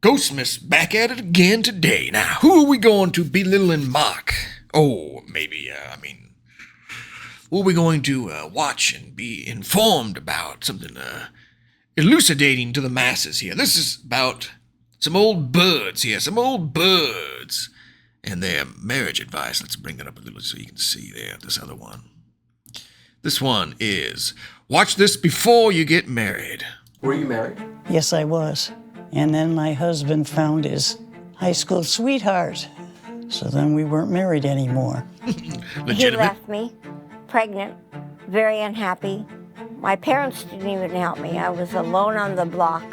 Ghostmas back at it again today. Now, who are we going to belittle and mock? Oh, maybe, who are we going to watch and be informed about? Something elucidating to the masses here. This is about some old birds here, and their marriage advice. Let's bring it up a little so you can see there, this other one. This one is, watch this before you get married. Were you married? Yes, I was. And then my husband found his high school sweetheart. So then we weren't married anymore. He left me, pregnant, very unhappy. My parents didn't even help me. I was alone on the block.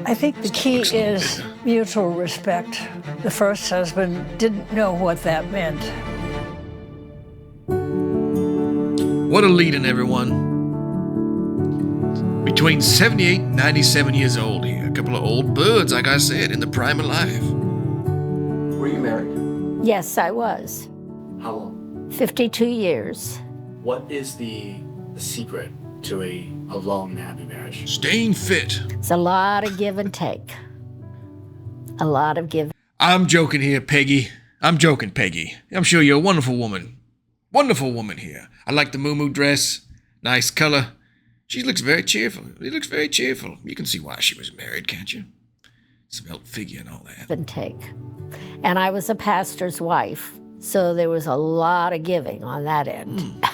I think the key is mutual respect. The first husband didn't know what that meant. What a lead-in, everyone. Between 78 and 97 years old here. A couple of old birds, like I said, in the prime of life. Were you married? Yes, I was. How long? 52 years. What is the secret to a long and happy marriage? Staying fit. It's a lot of give and take. A lot of give. I'm joking here, Peggy. I'm joking, Peggy. I'm sure you're a wonderful woman. Wonderful woman here. I like the moo-moo dress. Nice color. She looks very cheerful. She looks very cheerful. You can see why she was married, can't you? Svelte figure and all that. And take. And I was a pastor's wife, so there was a lot of giving on that end.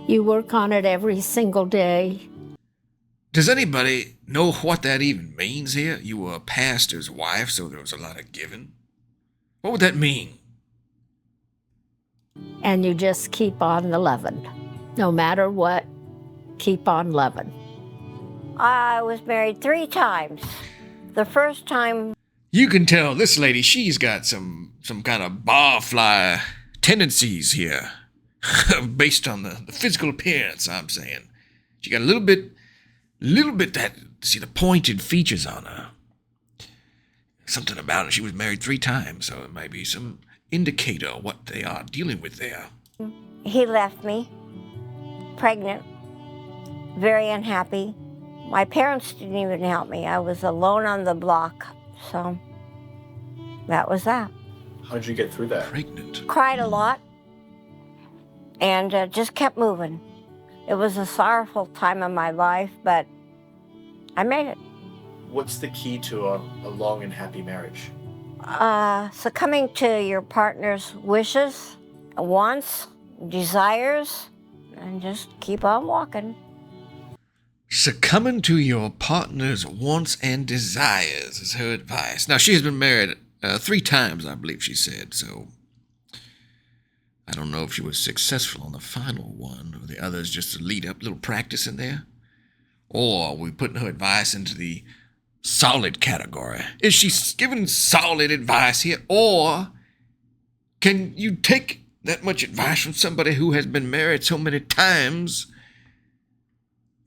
You work on it every single day. Does anybody know what that even means here? You were a pastor's wife, so there was a lot of giving. What would that mean? And you just keep on the loving. No matter what, keep on loving. I was married 3 times. The first time... You can tell this lady, she's got some kind of barfly tendencies here. Based on the physical appearance, I'm saying. She got a little bit that, see the pointed features on her. Something about her. She was married 3 times, so it might be some indicator of what they are dealing with there. He left me, pregnant, very unhappy. My parents didn't even help me. I was alone on the block, so that was that. How'd you get through that? Pregnant. Cried a lot and just kept moving. It was a sorrowful time of my life, but I made it. What's the key to a long and happy marriage? Succumbing to your partner's wishes, wants, desires, and just keep on walking. Succumbing to your partner's wants and desires is her advice. Now, she has been married 3 times, I believe she said, so I don't know if she was successful on the final one, or the others just to lead up, a little practice in there. Or are we putting her advice into the solid category? Is she giving solid advice here? Or can you take that much advice from somebody who has been married so many times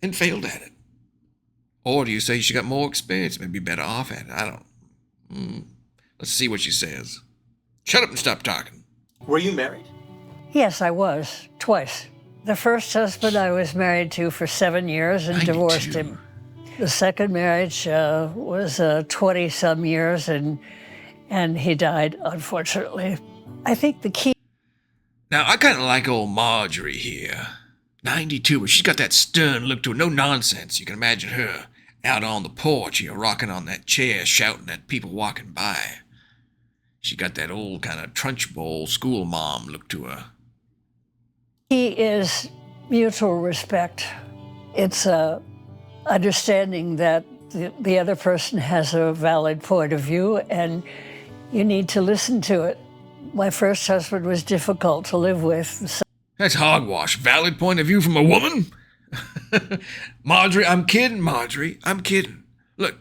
and failed at it? Or do you say she got more experience, maybe better off at it? I don't. Let's see what she says. Shut up and stop talking. Were you married? Yes, I was, twice. The first husband I was married to for 7 years and 92. divorced him. The second marriage was 20-some years, and he died, unfortunately. I think the key... Now, I kind of like old Marjorie here. 92, but she's got that stern look to her. No nonsense. You can imagine her out on the porch here, rocking on that chair, shouting at people walking by. She got that old kind of Trunchbull school mom look to her. Key is mutual respect. It's understanding that the other person has a valid point of view, and you need to listen to it. My first husband was difficult to live with. So That's hogwash. Valid point of view from a woman? Marjorie, I'm kidding, Marjorie. I'm kidding. Look,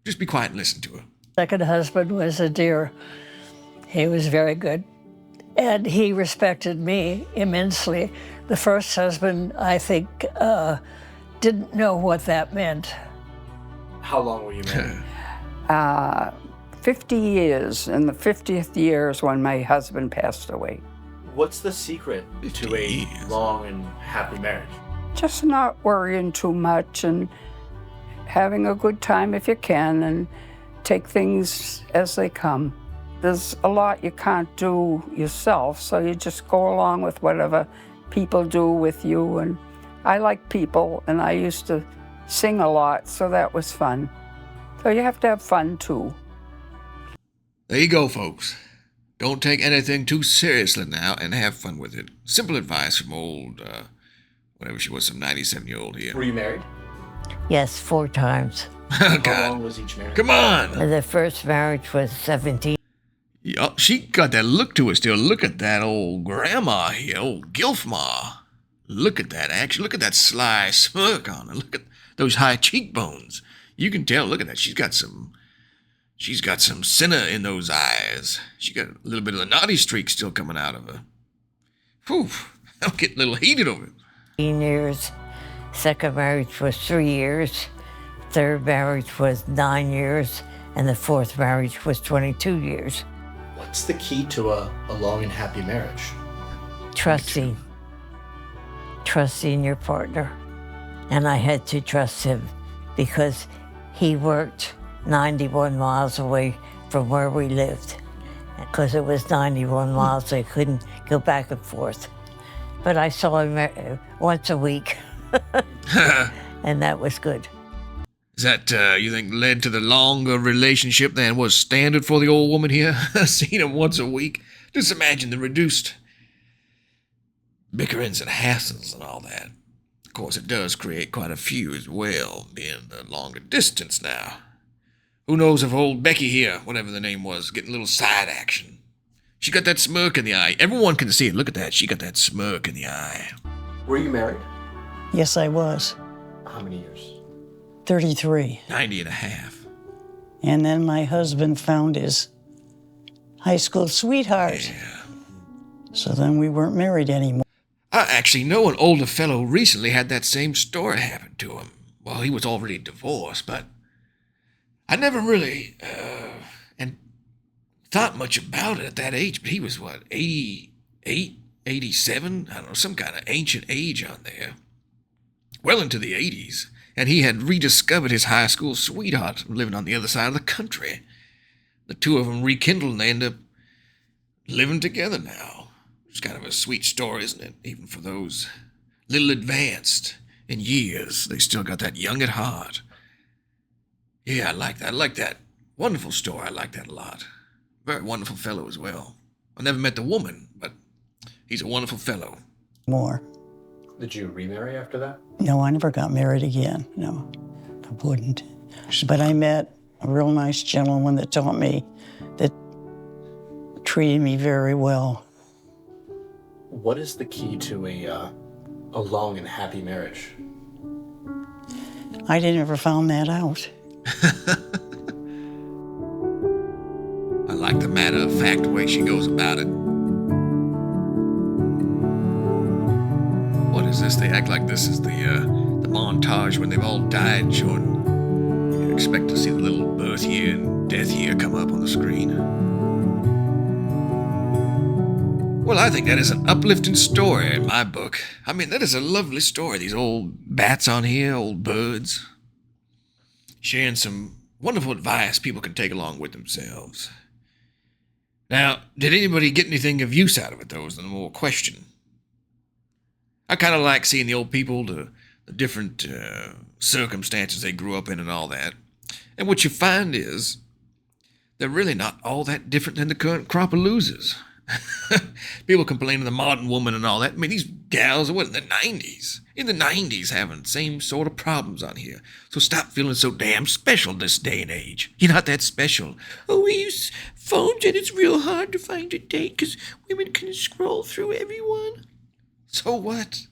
just be quiet and listen to her. second husband was a dear. He was very good. And he respected me immensely. The first husband, I think, didn't know what that meant. How long were you married? 50 years. In the 50th year is when my husband passed away. What's the secret to a 50 years. long and happy marriage? Just not worrying too much and having a good time if you can and take things as they come. There's a lot you can't do yourself, so you just go along with whatever people do with you. And I like people, and I used to sing a lot, so that was fun. So you have to have fun too. There you go, folks. Don't take anything too seriously now and have fun with it. Simple advice from old, whatever she was, some 97-year-old here. Were you married? Yes, 4 times. Oh, How long God. was each marriage? Come on. The first marriage was 17. Yeah, she got that look to her still. Look at that old grandma here, old Gilf Ma. Look at that action. Look at that sly smirk on her. Look at those high cheekbones. You can tell, look at that. She's got some sinner in those eyes. She got a little bit of the naughty streak still coming out of her. Whew, I'm getting a little heated over it. 15 years. Second marriage was 3 years. Third marriage was 9 years. And the fourth marriage was 22 years. What's the key to a long and happy marriage? Trusting your partner. And I had to trust him because he worked 91 miles away from where we lived. Because it was 91 miles, I couldn't go back and forth. But I saw him once a week, and that was good. Is that, you think, led to the longer relationship than was standard for the old woman here? Seeing him once a week? Just imagine the reduced bickerings and hassles and all that. Of course, it does create quite a few as well, being the longer distance now. Who knows if old Becky here, whatever the name was, getting a little side action. She got that smirk in the eye. Everyone can see it. Look at that. She got that smirk in the eye. Were you married? Yes, I was. How many years? 33. 90 and a half. And then my husband found his high school sweetheart. Yeah. So then we weren't married anymore. I actually know an older fellow recently had that same story happen to him. Well, he was already divorced, but I never really and thought much about it at that age. But he was, what, 88, 87? I don't know, some kind of ancient age on there. Well into the 80s. And he had rediscovered his high school sweetheart living on the other side of the country. The two of them rekindled and they end up living together now. It's kind of a sweet story, isn't it? Even for those little advanced in years, they still got that young at heart. Yeah, I like that. I like that. Wonderful story. I like that a lot. Very wonderful fellow as well. I never met the woman, but he's a wonderful fellow. More. Did you remarry after that? No, I never got married again. No, I wouldn't. But I met a real nice gentleman that taught me, that treated me very well. What is the key to a long and happy marriage? I didn't ever found that out. I like the matter-of-fact way she goes about it. What is this? They act like this is the montage when they've all died, Jordan. You expect to see the little birth year and death year come up on the screen. Well, I think that is an uplifting story in my book. I mean, that is a lovely story. These old bats on here, old birds, sharing some wonderful advice people can take along with themselves. Now, did anybody get anything of use out of it, though, is the more question. I kind of like seeing the old people, the different circumstances they grew up in and all that. And what you find is they're really not all that different than the current crop of losers. People complain of the modern woman and all that. I mean, these gals are what, in the 90s? In the 90s having the same sort of problems on here. So stop feeling so damn special this day and age. You're not that special. Oh, we use phones and it's real hard to find a date because women can scroll through everyone. So what?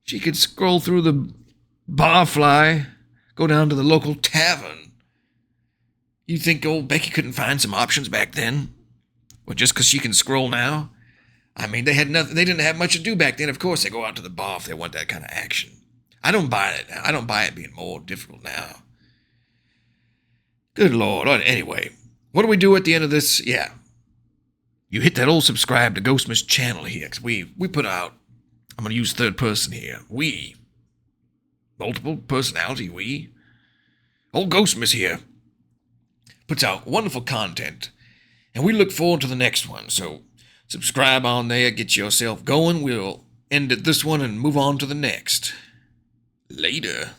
She could scroll through the barfly, go down to the local tavern. You think old Becky couldn't find some options back then? Well, just because she can scroll now? I mean, they had nothing. They didn't have much to do back then. Of course, they go out to the bar if they want that kind of action. I don't buy it now. I don't buy it being more difficult now. Good Lord. Anyway, what do we do at the end of this? Yeah. You hit that old subscribe to Ghostman's channel here, 'cause we put out, I'm going to use third person here, we, multiple personality, we, Old Ghostmas here puts out wonderful content, and we look forward to the next one. So subscribe on there, get yourself going. We'll end at this one and move on to the next. Later.